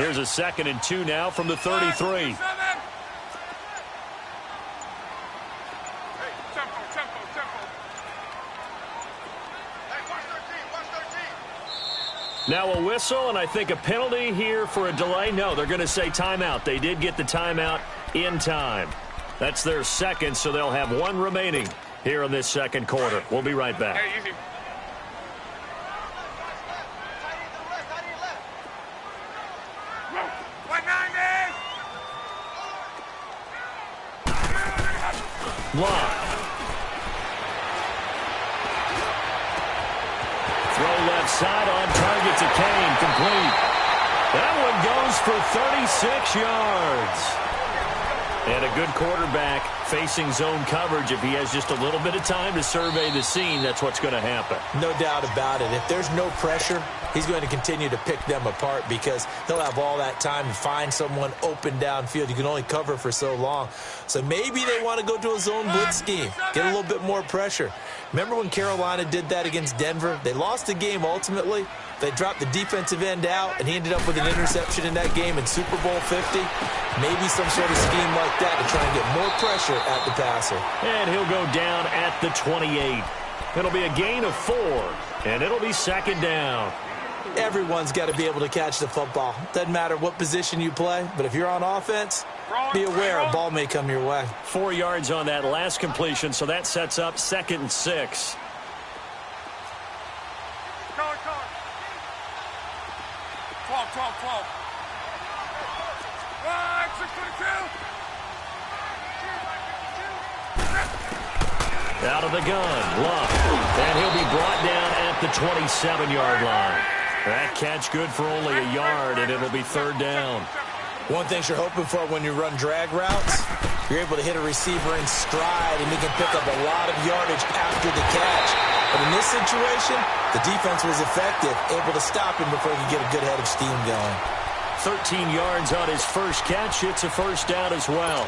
Here's a 2nd and 2 now from the 33. Now a whistle, and I think a penalty here for a delay. No, they're going to say timeout. They did get the timeout in time. That's their 2nd, so they'll have 1 remaining here in this 2nd quarter. We'll be right back. Hey, easy. Block. Throw left side on target to Kane. Complete. That one goes for 36 yards. And a good quarterback facing zone coverage. If he has just a little bit of time to survey the scene, that's what's going to happen. No doubt about it. If there's no pressure, he's going to continue to pick them apart because he'll have all that time to find someone open downfield. You can only cover for so long. So maybe they want to go to a zone blitz scheme, get a little bit more pressure. Remember when Carolina did that against Denver? They lost the game ultimately. They dropped the defensive end out, and he ended up with an interception in that game in Super Bowl 50. Maybe some sort of scheme like that to try and get more pressure at the passer. And he'll go down at the 28. It'll be a gain of 4, and it'll be 2nd down. Everyone's got to be able to catch the football. Doesn't matter what position you play, but if you're on offense, be aware a ball may come your way. 4 yards on that last completion, so that sets up 2nd and 6. Out of the gun, Luck. And he'll be brought down at the 27-yard line. That catch good for only a yard, and it'll be 3rd down. One thing you're hoping for when you run drag routes, you're able to hit a receiver in stride, and he can pick up a lot of yardage after the catch. But in this situation, the defense was effective, able to stop him before he could get a good head of steam going. 13 yards on his first catch. It's a 1st down as well.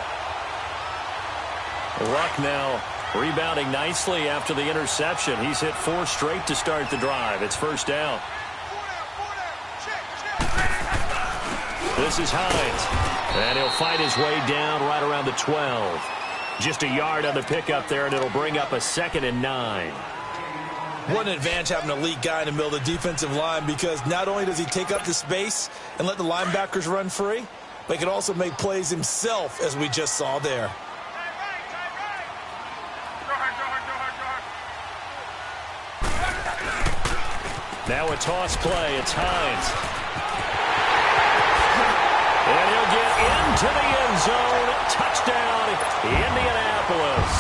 Luck now rebounding nicely after the interception. He's hit 4 straight to start the drive. It's 1st down. This is Hines. And he'll fight his way down right around the 12. Just a yard on the pickup there, and it'll bring up a 2nd and 9. What an advantage having a elite guy in the middle of the defensive line, because not only does he take up the space and let the linebackers run free, but he can also make plays himself, as we just saw there. Now a toss play. It's Hines. And he'll get into the end zone. Touchdown, Indianapolis.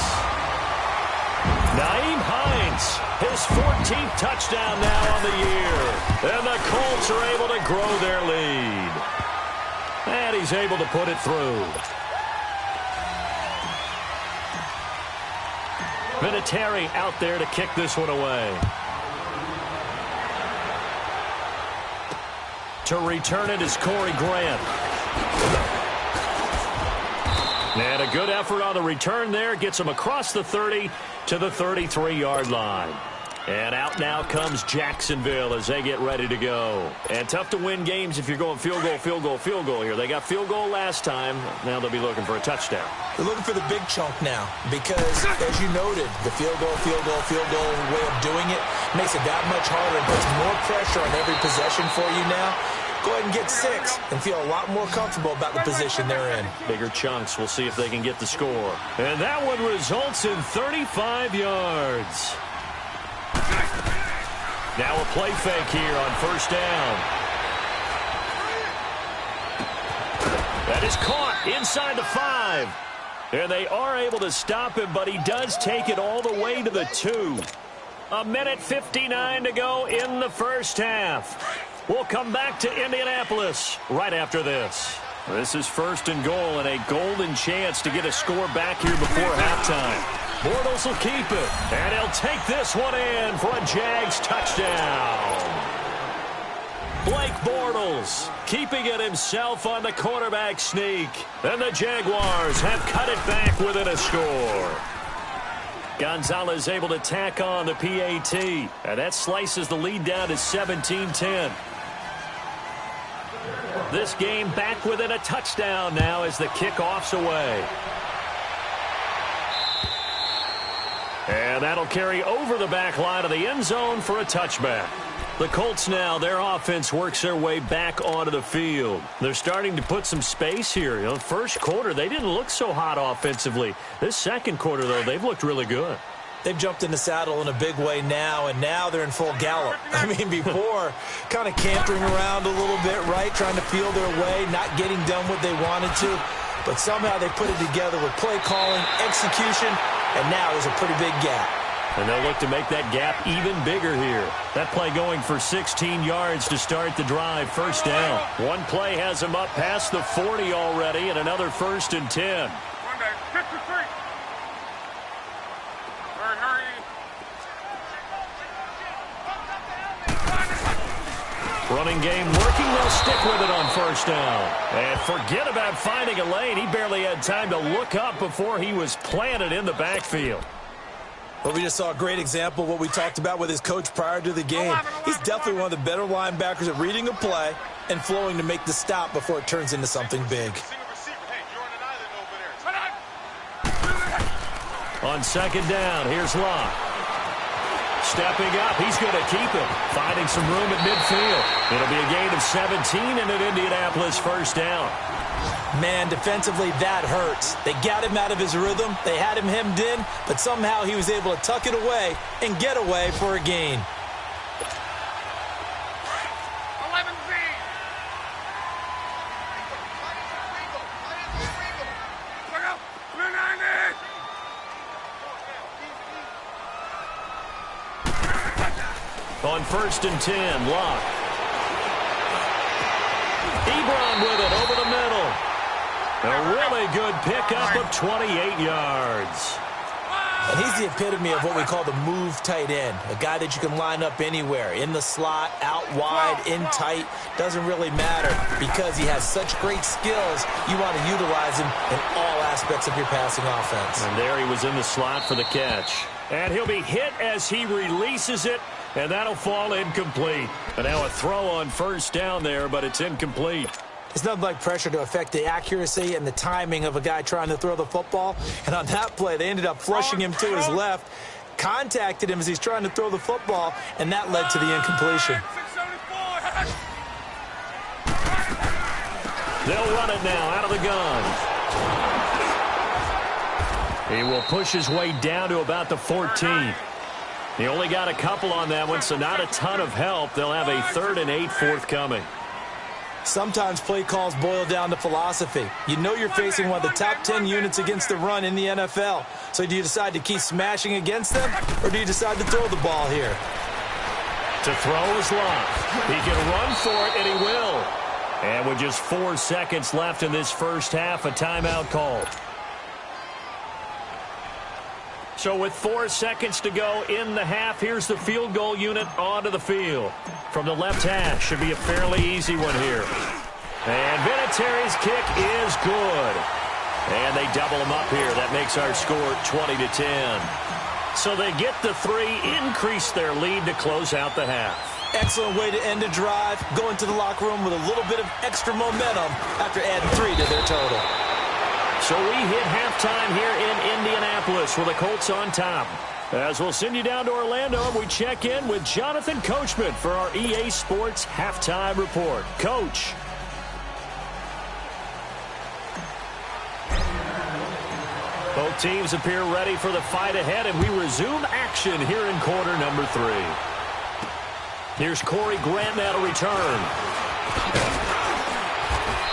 Nyheim Hines, his 14th touchdown now on the year. And the Colts are able to grow their lead. And he's able to put it through. Vinatieri out there to kick this one away. To return it is Corey Grant. And a good effort on the return there. Gets him across the 30 to the 33-yard line. And out now comes Jacksonville as they get ready to go. And tough to win games if you're going field goal, field goal, field goal here. They got field goal last time. Now they'll be looking for a touchdown. They're looking for the big chunk now because, as you noted, the field goal way of doing it makes it that much harder and puts more pressure on every possession for you now. Go ahead and get 6 and feel a lot more comfortable about the position they're in. Bigger chunks. We'll see if they can get the score. And that one results in 35 yards. Now a play fake here on 1st down. That is caught inside the 5. And they are able to stop him, but he does take it all the way to the 2. 1:59 to go in the first half. We'll come back to Indianapolis right after this. This is 1st and goal and a golden chance to get a score back here before halftime. Bortles will keep it, and he'll take this one in for a Jags touchdown. Blake Bortles keeping it himself on the quarterback sneak. And the Jaguars have cut it back within a score. Gonzalez able to tack on the PAT. And that slices the lead down to 17-10. This game back within a touchdown now as the kickoff's away. And that'll carry over the back line of the end zone for a touchback. The Colts now, their offense works their way back onto the field. They're starting to put some space here. You know, first quarter, they didn't look so hot offensively. This second quarter, though, they've looked really good. They've jumped in the saddle in a big way now, and now they're in full gallop. I mean, before, kind of cantering around a little bit, right, trying to feel their way, not getting done what they wanted to. But somehow they put it together with play calling, execution, and now there's a pretty big gap. And they'll look to make that gap even bigger here. That play going for 16 yards to start the drive, first down. One play has them up past the 40 already, and another 1st and 10. Running game working. They'll stick with it on first down. And forget about finding a lane. He barely had time to look up before he was planted in the backfield. Well, we just saw a great example of what we talked about with his coach prior to the game. He's definitely one of the better linebackers at reading a play and flowing to make the stop before it turns into something big. On second down, here's Locke. Stepping up, he's going to keep it. Finding some room at midfield. It'll be a gain of 17 and an Indianapolis first down. Man, defensively, that hurts. They got him out of his rhythm. They had him hemmed in, but somehow he was able to tuck it away and get away for a gain. On 1st and 10, Locke. Ebron with it over the middle. A really good pickup of 28 yards. And he's the epitome of what we call the move tight end. A guy that you can line up anywhere. In the slot, out wide, in tight. Doesn't really matter because he has such great skills. You want to utilize him in all aspects of your passing offense. And there he was in the slot for the catch. And he'll be hit as he releases it. And that'll fall incomplete. And now a throw on first down there, but it's incomplete. It's nothing like pressure to affect the accuracy and the timing of a guy trying to throw the football. And on that play, they ended up flushing him to his left, contacted him as he's trying to throw the football, and that led to the incompletion. They'll run it now out of the gun. He will push his way down to about the 14. He only got a couple on that one, so not a ton of help. They'll have a 3rd and 8 forthcoming. Sometimes play calls boil down to philosophy. You know you're facing one of the top 10 units against the run in the NFL. So do you decide to keep smashing against them, or do you decide to throw the ball here? To throw is Locke. He can run for it, and he will. And with just 4 seconds left in this first half, a timeout called. So with 4 seconds to go in the half, here's the field goal unit onto the field. From the left hash, should be a fairly easy one here. And Vinatieri's kick is good. And they double him up here. That makes our score 20-10. So they get the 3, increase their lead to close out the half. Excellent way to end a drive. Go into the locker room with a little bit of extra momentum after adding 3 to their total. So we hit halftime here in Indianapolis with the Colts on top. As we'll send you down to Orlando, we check in with Jonathan Coachman for our EA Sports Halftime Report. Coach. Both teams appear ready for the fight ahead, and we resume action here in quarter number 3. Here's Corey Grant now to return.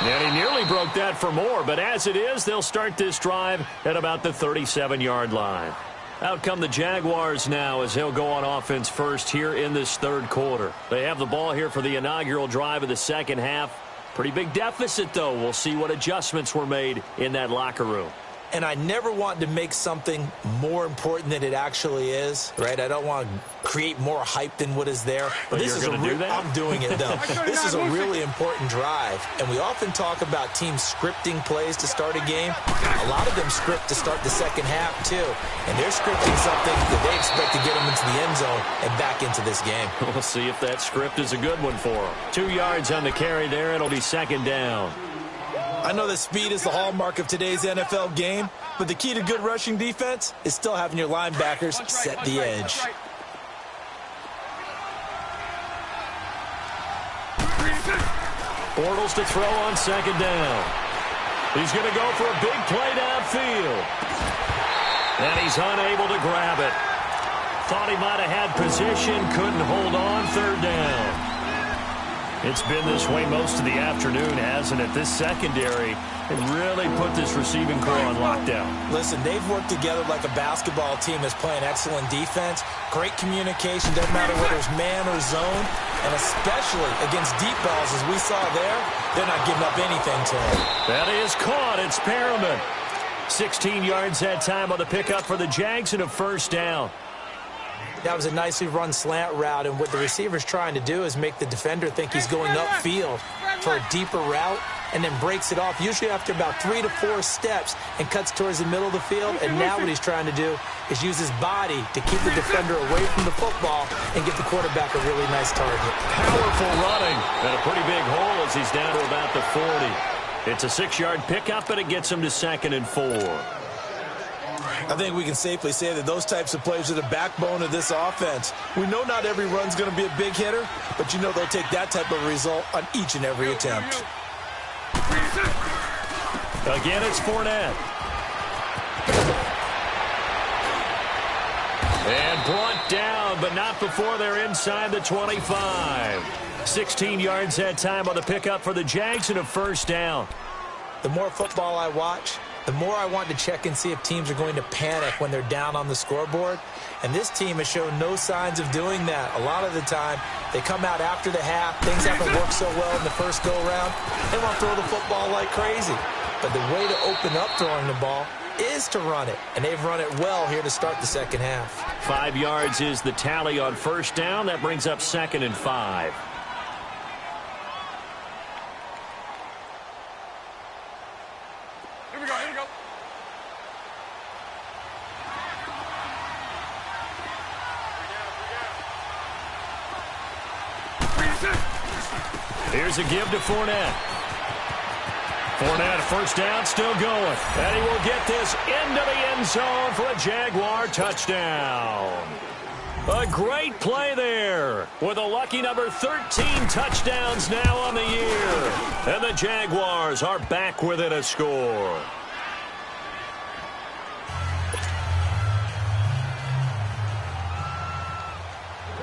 And he nearly broke that for more, but as it is, they'll start this drive at about the 37-yard line. Out come the Jaguars now as they'll go on offense first here in this 3rd quarter. They have the ball here for the inaugural drive of the second half. Pretty big deficit, though. We'll see what adjustments were made in that locker room. and I never want to make something more important than it actually is, right? I don't want to create more hype than what is there. But this is I'm doing it, though. This is a really important drive, and we often talk about teams scripting plays to start a game. A lot of them script to start the second half, too, and they're scripting something that they expect to get them into the end zone and back into this game. We'll see if that script is a good one for them. 2 yards on the carry there. It'll be second down. I know that speed is the hallmark of today's NFL game, but the key to good rushing defense is still having your linebackers set the edge. Bortles to throw on second down. He's going to go for a big play downfield. And he's unable to grab it. Thought he might have had position, couldn't hold on, third down. It's been this way most of the afternoon, hasn't it? This secondary has really put this receiving core on lockdown. Listen, they've worked together like a basketball team that's playing excellent defense. Great communication, doesn't matter whether it's man or zone. And especially against deep balls, as we saw there, they're not giving up anything to him. That is caught. It's Perriman. 16 yards that time on the pickup for the Jags and a first down. That was a nicely run slant route, and what the receiver's trying to do is make the defender think he's going upfield for a deeper route and then breaks it off, usually after about 3 to 4 steps, and cuts towards the middle of the field. And now what he's trying to do is use his body to keep the defender away from the football and give the quarterback a really nice target. Powerful running and a pretty big hole as he's down to about the 40. It's a 6-yard pickup, and it gets him to 2nd and 4. I think we can safely say that those types of plays are the backbone of this offense. We know not every run's going to be a big hitter, but you know they'll take that type of result on each and every attempt. Again, it's Fournette. And brought down, but not before they're inside the 25. 16 yards that time on the pickup for the Jags and a first down. The more football I watch, the more I want to check and see if teams are going to panic when they're down on the scoreboard. And this team has shown no signs of doing that. A lot of the time, they come out after the half. Things haven't worked so well in the first go-around. They want to throw the football like crazy. But the way to open up throwing the ball is to run it. And they've run it well here to start the second half. 5 yards is the tally on first down. That brings up 2nd and 5. Here we go. Here's a give to Fournette. Fournette, first down, still going. And he will get this into the end zone for a Jaguar touchdown. A great play there with a lucky number 13 touchdowns now on the year. And the Jaguars are back within a score.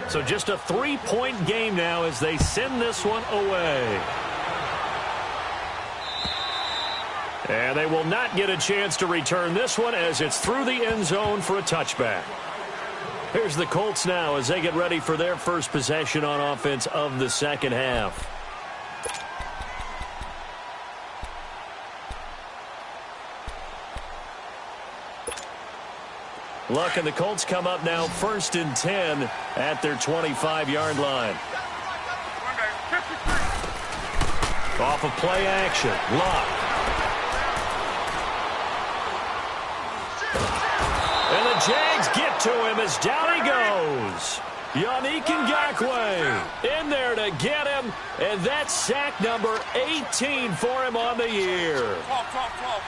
So just a 3-point game now as they send this one away. And they will not get a chance to return this one as it's through the end zone for a touchback. Here's the Colts now as they get ready for their first possession on offense of the second half. Luck and the Colts come up now 1st and 10 at their 25-yard line. Off of play action. Luck. And the Jags get to him as down he goes. Yannick Ngakoue in there to get him. And that's sack number 18 for him on the year. 12.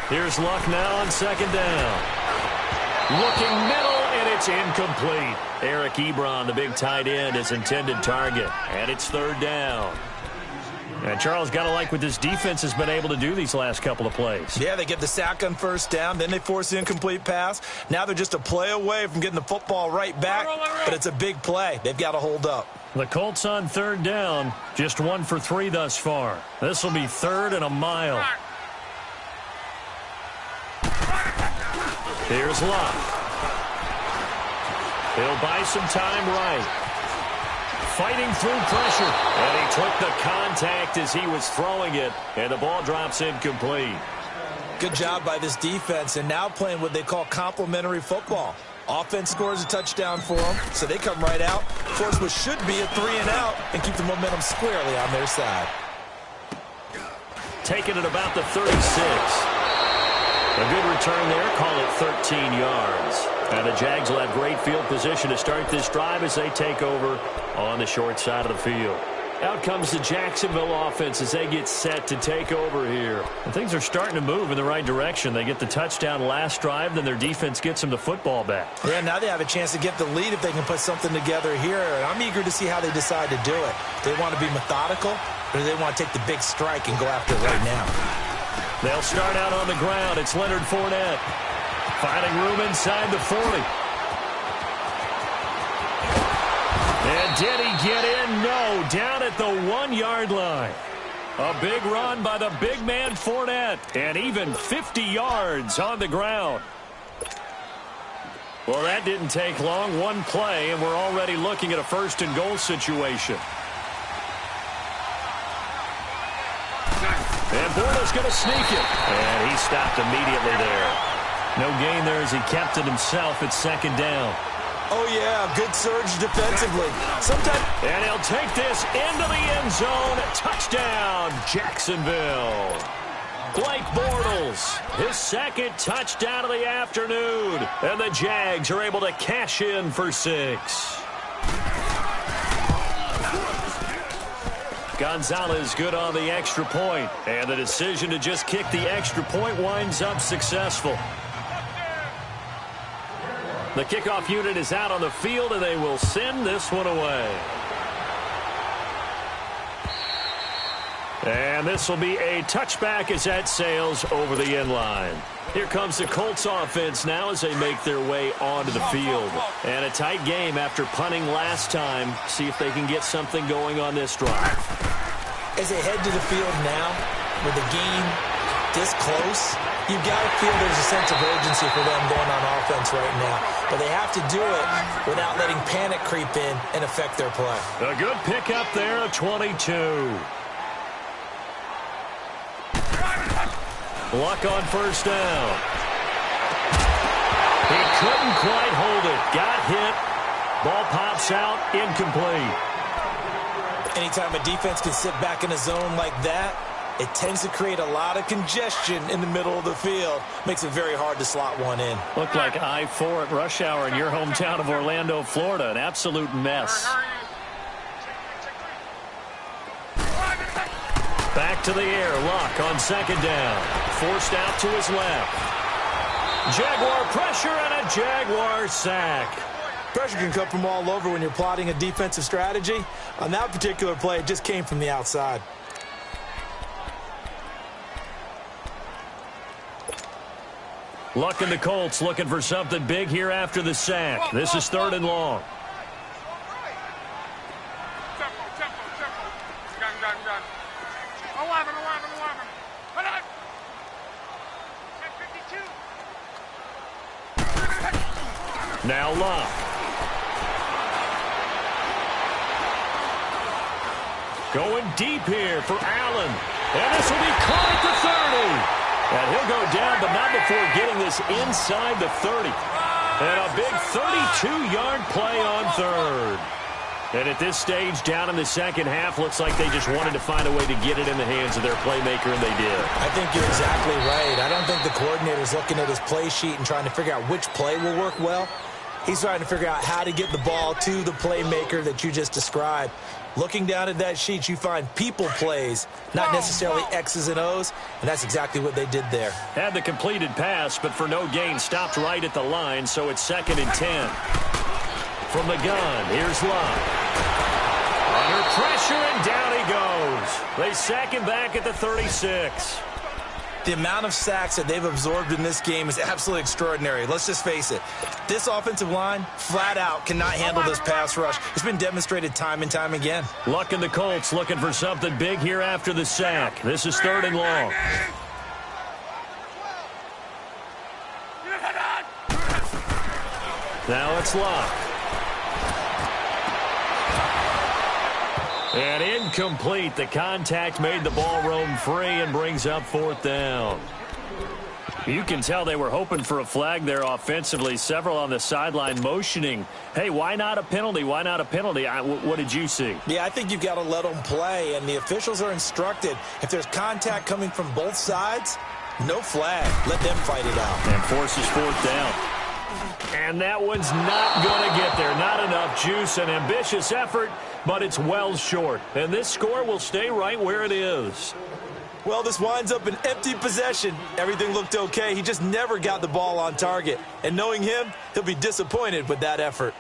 Here's Luck now on second down. Looking middle, and it's incomplete. Eric Ebron, the big tight end, is intended target. And it's third down. And Charles, got to like what this defense has been able to do these last couple of plays. Yeah, they get the sack on first down, then they force the incomplete pass. Now they're just a play away from getting the football right back, but it's a big play. They've got to hold up. The Colts on third down, just 1 for 3 thus far. This will be 3rd and a mile. Here's Luck. He'll buy some time right. fighting through pressure. And he took the contact as he was throwing it, and the ball drops incomplete. Good job by this defense, and now playing what they call complementary football. Offense scores a touchdown for them, so they come right out, force what should be a 3-and-out, and keep the momentum squarely on their side. Taking it about the 36. A good return there, call it 13 yards. And the Jags will have great field position to start this drive as they take over on the short side of the field. Out comes the Jacksonville offense as they get set to take over here. And things are starting to move in the right direction. They get the touchdown last drive, then their defense gets them the football back. Yeah, now they have a chance to get the lead if they can put something together here. And I'm eager to see how they decide to do it. Do they want to be methodical, or do they want to take the big strike and go after it right now? They'll start out on the ground. It's Leonard Fournette. Finding room inside the 40. And did he get in? No, down at the 1-yard line. A big run by the big man Fournette, and even 50 yards on the ground. Well, that didn't take long. One play, and we're already looking at a first-and-goal situation. And Bortles going to sneak it. And he stopped immediately there. No gain there as he kept it himself at second down. Oh, yeah, good surge defensively. And he'll take this into the end zone. Touchdown, Jacksonville. Blake Bortles, his second touchdown of the afternoon. And the Jags are able to cash in for 6. Gonzalez good on the extra point. And the decision to just kick the extra point winds up successful. The kickoff unit is out on the field, and they will send this one away. And this will be a touchback as that sails over the end line. Here comes the Colts offense now as they make their way onto the field. And a tight game after punting last time. See if they can get something going on this drive. As they head to the field now, with the game this close, you've got to feel there's a sense of urgency for them going on offense right now. But they have to do it without letting panic creep in and affect their play. A good pickup there of 22. Luck on first down. He couldn't quite hold it. Got hit. Ball pops out. Incomplete. Anytime a defense can sit back in a zone like that, it tends to create a lot of congestion in the middle of the field. Makes it very hard to slot one in. Looked like I-4 at rush hour in your hometown of Orlando, Florida. An absolute mess. Back to the air. Luck on second down. Forced out to his left. Jaguar pressure and a Jaguar sack. Pressure can come from all over when you're plotting a defensive strategy. On that particular play, it just came from the outside. Luck and the Colts looking for something big here after the sack. This is 3rd and long. Now Luck. Going deep here for Allen. And this will be caught at the 30. And he'll go down, but not before getting this inside the 30. And a big 32-yard play on 3rd. And at this stage, down in the second half, looks like they just wanted to find a way to get it in the hands of their playmaker, and they did. I think you're exactly right. I don't think the coordinator's looking at his play sheet and trying to figure out which play will work well. He's trying to figure out how to get the ball to the playmaker that you just described. Looking down at that sheet, you find people plays, not necessarily X's and O's, and that's exactly what they did there. Had the completed pass, but for no gain, stopped right at the line, so it's 2nd and 10. From the gun, here's Luck. Under pressure, and down he goes. They sack him back at the 36. The amount of sacks that they've absorbed in this game is absolutely extraordinary. Let's just face it. This offensive line, flat out, cannot handle this pass rush. It's been demonstrated time and time again. Luck and the Colts looking for something big here after the sack. This is 3rd and long. Now it's Luck. And incomplete. The contact made the ball roam free and brings up fourth down. You can tell they were hoping for a flag there offensively. Several on the sideline motioning, hey, why not a penalty? Why not a penalty? What did you see? Yeah, I think you've got to let them play, and the officials are instructed. If there's contact coming from both sides, no flag. Let them fight it out. And forces fourth down. And that one's not going to get there. Not enough juice. An ambitious effort, but it's well short. And this score will stay right where it is. Well, this winds up an empty possession. Everything looked okay. He just never got the ball on target. And knowing him, he'll be disappointed with that effort.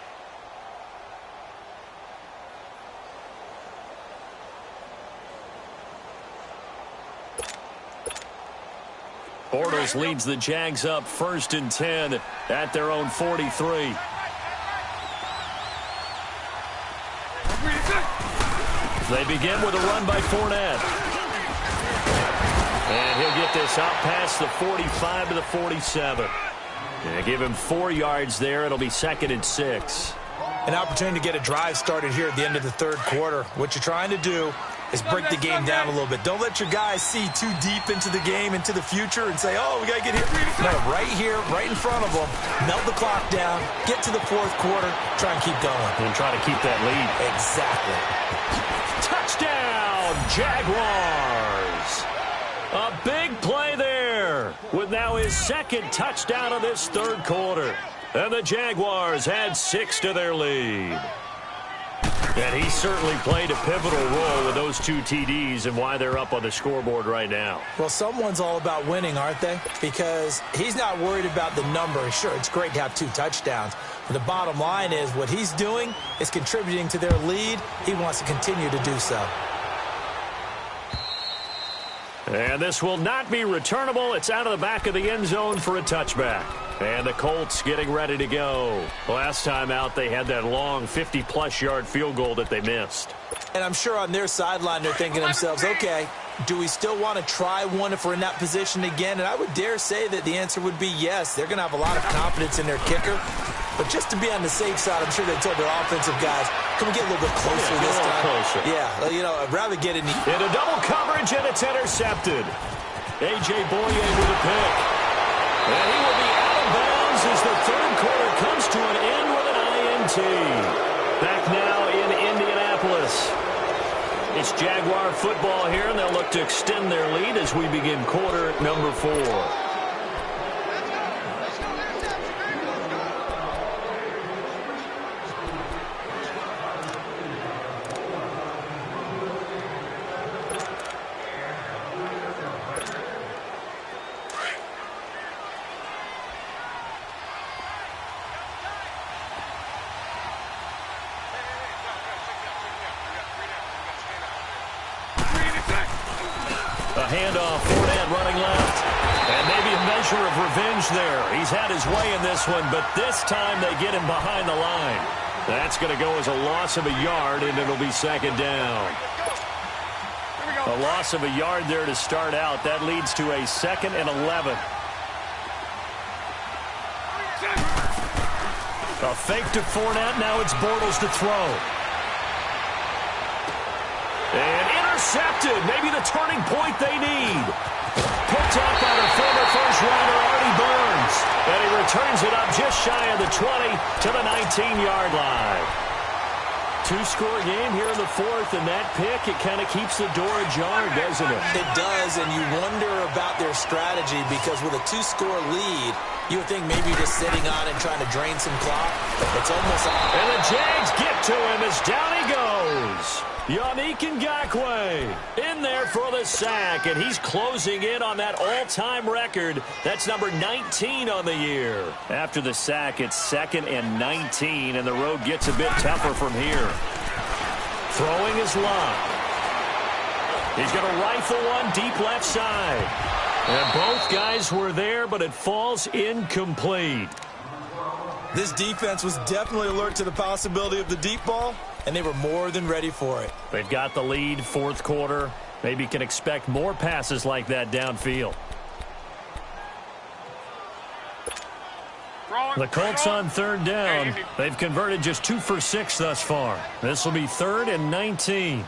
Bortles leads the Jags up 1st and 10 at their own 43. They begin with a run by Fournette. And he'll get this out past the 45 to the 47. And give him 4 yards there. It'll be 2nd and 6. An opportunity to get a drive started here at the end of the third quarter. What you're trying to do is break the game down a little bit. Don't let your guys see too deep into the game, into the future, and say, oh, we got to get here. No, right here, right in front of them. Melt the clock down, get to the fourth quarter, try and keep going. And try to keep that lead. Exactly. Touchdown, Jaguars. A big play there with now his 2nd touchdown of this third quarter. And the Jaguars add 6 to their lead. And he certainly played a pivotal role with those 2 TDs and why they're up on the scoreboard right now. Well, someone's all about winning, aren't they? Because he's not worried about the number. Sure, it's great to have 2 touchdowns. But the bottom line is what he's doing is contributing to their lead. He wants to continue to do so. And this will not be returnable. It's out of the back of the end zone for a touchback. And the Colts getting ready to go. Last time out, they had that long 50-plus yard field goal that they missed. And I'm sure on their sideline they're thinking to themselves, okay, do we still want to try one if we're in that position again? And I would dare say that the answer would be yes. They're going to have a lot of confidence in their kicker. But just to be on the safe side, I'm sure they told their offensive guys, can we get a little bit closer this time? Closer. Yeah, you know, I'd rather get in the... Into double coverage, and it's intercepted. A.J. Boye with a pick. And he will be out of bounds as the third quarter comes to an end with an INT. Back now in Indianapolis. It's Jaguar football here, and they'll look to extend their lead as we begin quarter number 4. A handoff, Fournette running left. And maybe a measure of revenge there. He's had his way in this one, but this time they get him behind the line. That's going to go as a loss of a yard, and it'll be 2nd down. A loss of a yard there to start out. That leads to a 2nd and 11. A fake to Fournette. Now it's Bortles to throw. And intercepted. Maybe the turning point they need. Picked up by the former first-rounder Artie Burns. And he returns it up just shy of the 20 to the 19-yard line. 2-score game here in the fourth, and that pick, it kind of keeps the door ajar, doesn't it? It does, and you wonder about their strategy because with a 2-score lead, you would think maybe just sitting on and trying to drain some clock. It's almost... And the Jags get to him as down he goes. Yannick Ngakoue in there for the sack, and he's closing in on that all-time record. That's number 19 on the year. After the sack, it's 2nd and 19, and the road gets a bit tougher from here. Throwing his lock. He's going to rifle one deep left side. And both guys were there, but it falls incomplete. This defense was definitely alert to the possibility of the deep ball, and they were more than ready for it. They've got the lead, fourth quarter. Maybe can expect more passes like that downfield. The Colts on 3rd down. They've converted just 2 for 6 thus far. This will be 3rd and 19.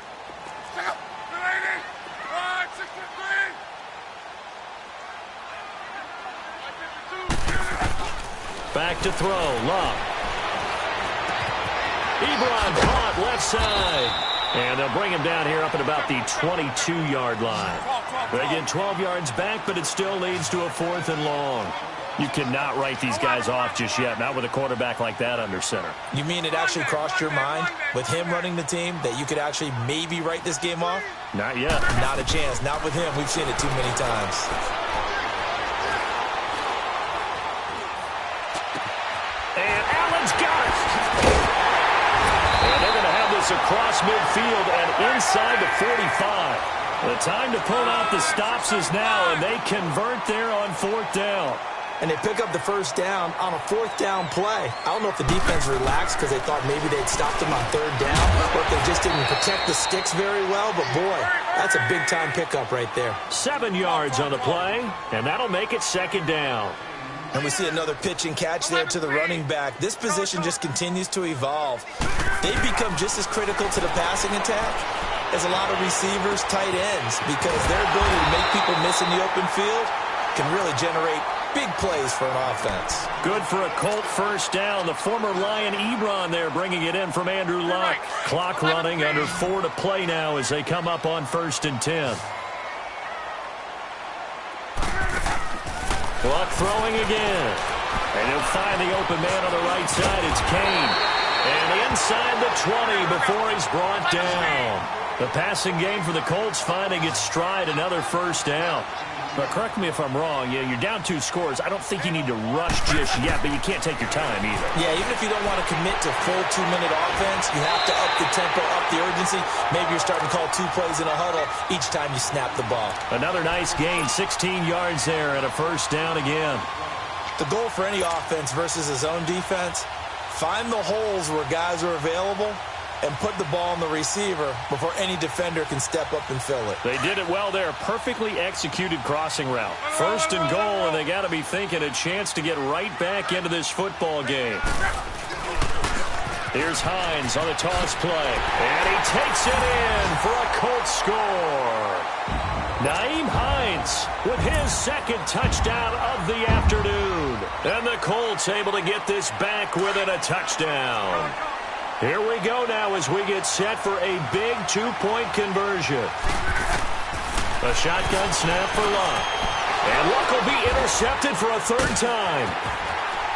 Back to throw. Love. Ebron caught left side. And they'll bring him down here up at about the 22-yard line. They get 12 yards back, but it still leads to a 4th and long. You cannot write these guys off just yet, not with a quarterback like that under center. You mean it actually crossed your mind with him running the team that you could actually maybe write this game off? Not yet. Not a chance. Not with him. We've seen it too many times. And Allen's got it. And they're going to have this across midfield and inside the 45. The time to pull out the stops is now, and they convert there on 4th down. And they pick up the first down on a 4th down play. I don't know if the defense relaxed because they thought maybe they'd stopped them on 3rd down, or if they just didn't protect the sticks very well. But, boy, that's a big-time pickup right there. 7 yards on the play, and that'll make it 2nd down. And we see another pitch and catch there to the running back. This position just continues to evolve. They've become just as critical to the passing attack as a lot of receivers, tight ends, because their ability to make people miss in the open field can really generate big plays for an offense. Good for a Colt first down. The former Lion Ebron there bringing it in from Andrew Luck. Clock running, under 4 to play now as they come up on 1st and 10. Luck throwing again. And he'll find the open man on the right side. It's Kane. And inside the 20 before he's brought down. The passing game for the Colts finding its stride, another first down. But correct me if I'm wrong, you're down 2 scores. I don't think you need to rush just yet, but you can't take your time either. Yeah, even if you don't want to commit to full 2-minute offense, you have to up the tempo, up the urgency. Maybe you're starting to call 2 plays in a huddle each time you snap the ball. Another nice gain, 16 yards there and a first down again. The goal for any offense versus his own defense, find the holes where guys are available and put the ball on the receiver before any defender can step up and fill it. They did it well there. Perfectly executed crossing route. 1st and goal, and they got to be thinking a chance to get right back into this football game. Here's Hines on the toss play, and he takes it in for a Colts score. Nyheim Hines with his 2nd touchdown of the afternoon. And the Colts able to get this back within a touchdown. Here we go now as we get set for a big 2-point conversion. A shotgun snap for Luck. And Luck will be intercepted for a 3rd time.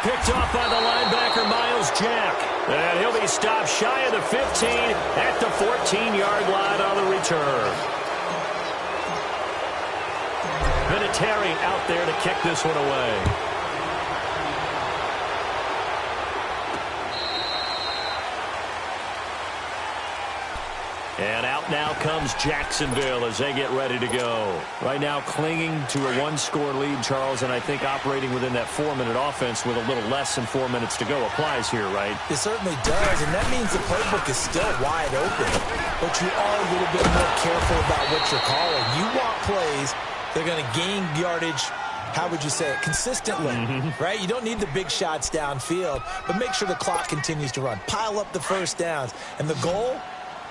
Picked off by the linebacker, Miles Jack. And he'll be stopped shy of the 15 at the 14-yard line on the return. Vinatieri out there to kick this one away. And out now comes Jacksonville as they get ready to go. Right now clinging to a 1-score lead, Charles, and I think operating within that 4-minute offense with a little less than 4 minutes to go applies here, right? It certainly does, and that means the playbook is still wide open. But you are a little bit more careful about what you're calling. You want plays that are going to gain yardage, how would you say it, consistently, right? You don't need the big shots downfield, but make sure the clock continues to run. Pile up the first downs. And the goal?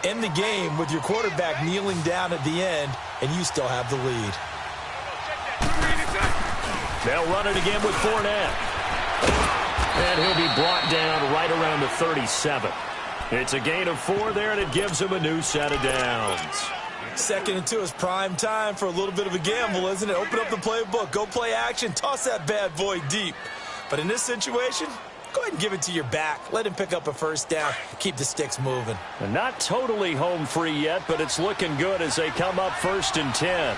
End the game with your quarterback kneeling down at the end, and you still have the lead. They'll run it again with Fournette. And he'll be brought down right around the 37. It's a gain of 4 there, and it gives him a new set of downs. 2nd and 2 is prime time for a little bit of a gamble, isn't it? Open up the playbook, go play action, toss that bad boy deep. But in this situation, go ahead and give it to your back. Let him pick up a first down. Keep the sticks moving. And not totally home free yet, but it's looking good as they come up 1st and 10.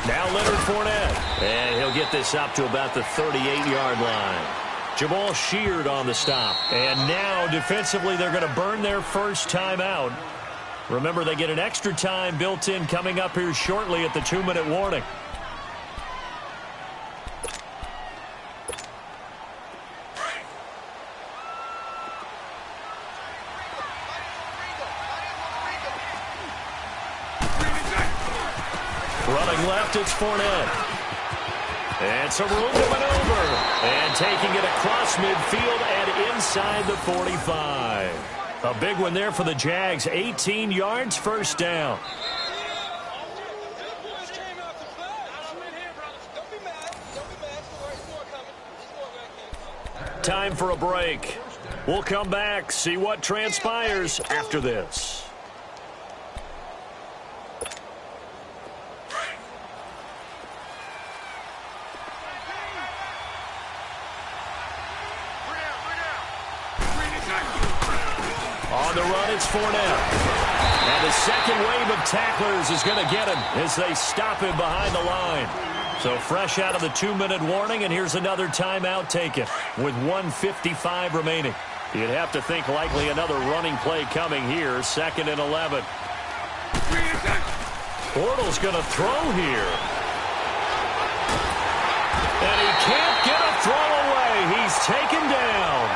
Now Leonard Fournette. And he'll get this up to about the 38-yard line. Jamal Sheard on the stop. And now defensively they're going to burn their first time out. Remember, they get an extra time built in coming up here shortly at the 2-minute warning. Running left, it's Fournette. And some room to maneuver. And taking it across midfield and inside the 45. A big one there for the Jags. 18 yards, first down. time for a break. We'll come back, see what transpires after this. On the run, it's Fournette. And the second wave of tacklers is going to get him as they stop him behind the line. So fresh out of the 2-minute warning, and here's another timeout taken with 1:55 remaining. You'd have to think likely another running play coming here, 2nd and 11. Bortles going to throw here. And he can't get a throw away. He's taken down.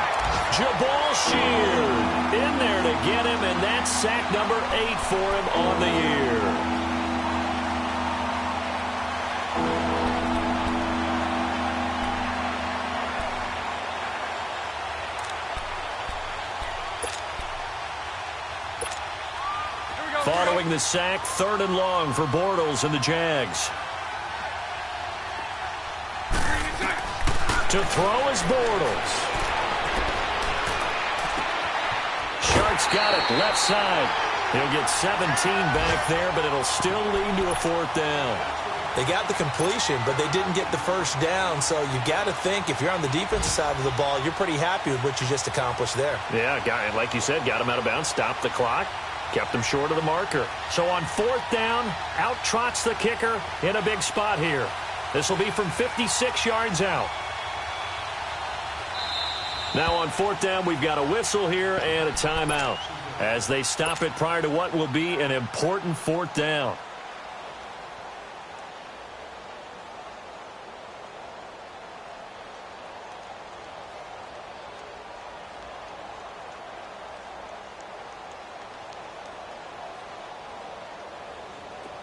Jabal Sheard in there to get him, and that's sack number 8 for him on the year. Following the sack, 3rd and long for Bortles and the Jags. To throw is Bortles. Shark's got it left side. He'll get 17 back there, but it'll still lead to a 4th down. They got the completion, but they didn't get the first down, so you got to think if you're on the defensive side of the ball, you're pretty happy with what you just accomplished there. Yeah, like you said, got him out of bounds, stopped the clock. Kept him short of the marker. So on 4th down, out trots the kicker in a big spot here. This will be from 56 yards out. Now on 4th down, we've got a whistle here and a timeout as they stop it prior to what will be an important 4th down.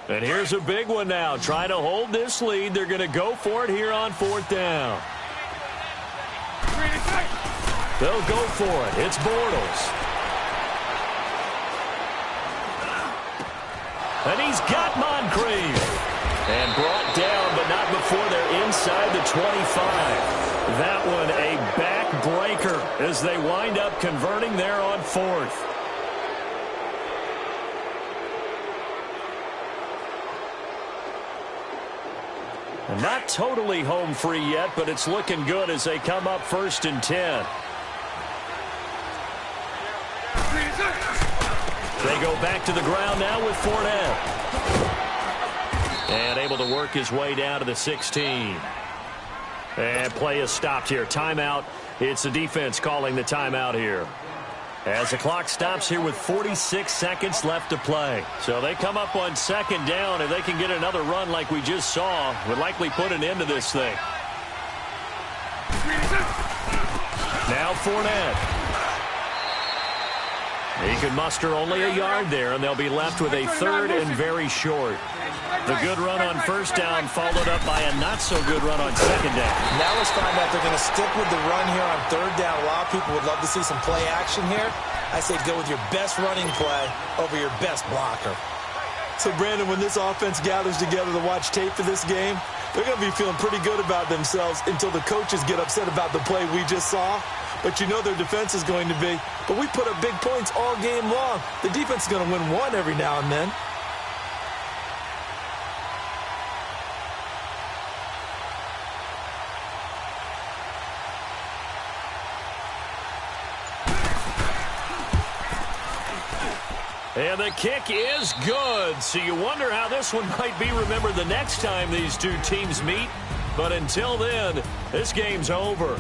And here's a big one now. Trying to hold this lead. They're going to go for it here on 4th down. They'll go for it. It's Bortles. And he's got Moncrief. And brought down, but not before they're inside the 25. That one a backbreaker as they wind up converting there on 4th. And not totally home free yet, but it's looking good as they come up 1st and 10. They go back to the ground now with Fournette. And able to work his way down to the 16. And play is stopped here. Timeout. It's the defense calling the timeout here. As the clock stops here with 46 seconds left to play. So they come up on 2nd down. If they can get another run like we just saw, would likely put an end to this thing. Now Fournette. He can muster only a yard there, and they'll be left with a 3rd and very short. The good run on 1st down followed up by a not-so-good run on 2nd down. Now let's find out if they're going to stick with the run here on 3rd down. A lot of people would love to see some play action here. I say go with your best running play over your best blocker. So, Brandon, when this offense gathers together to watch tape for this game, they're going to be feeling pretty good about themselves until the coaches get upset about the play we just saw. But you know their defense is going to be. But we put up big points all game long. The defense is going to win one every now and then. And the kick is good. So you wonder how this one might be remembered the next time these two teams meet. But until then, this game's over.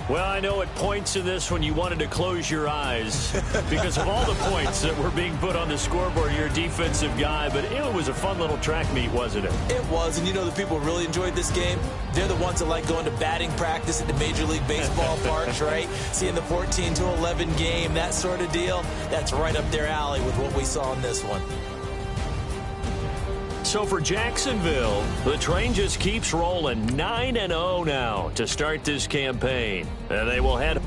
Well, I know at points in this when you wanted to close your eyes because of all the points that were being put on the scoreboard. You're a defensive guy, but it was a fun little track meet, wasn't it? It was, and you know the people who really enjoyed this game? They're the ones that like going to batting practice at the Major League Baseball parks, right? Seeing the 14-11 game, that sort of deal. That's right up their alley with what we saw in this one. So for Jacksonville, the train just keeps rolling 9-0 now to start this campaign. And they will head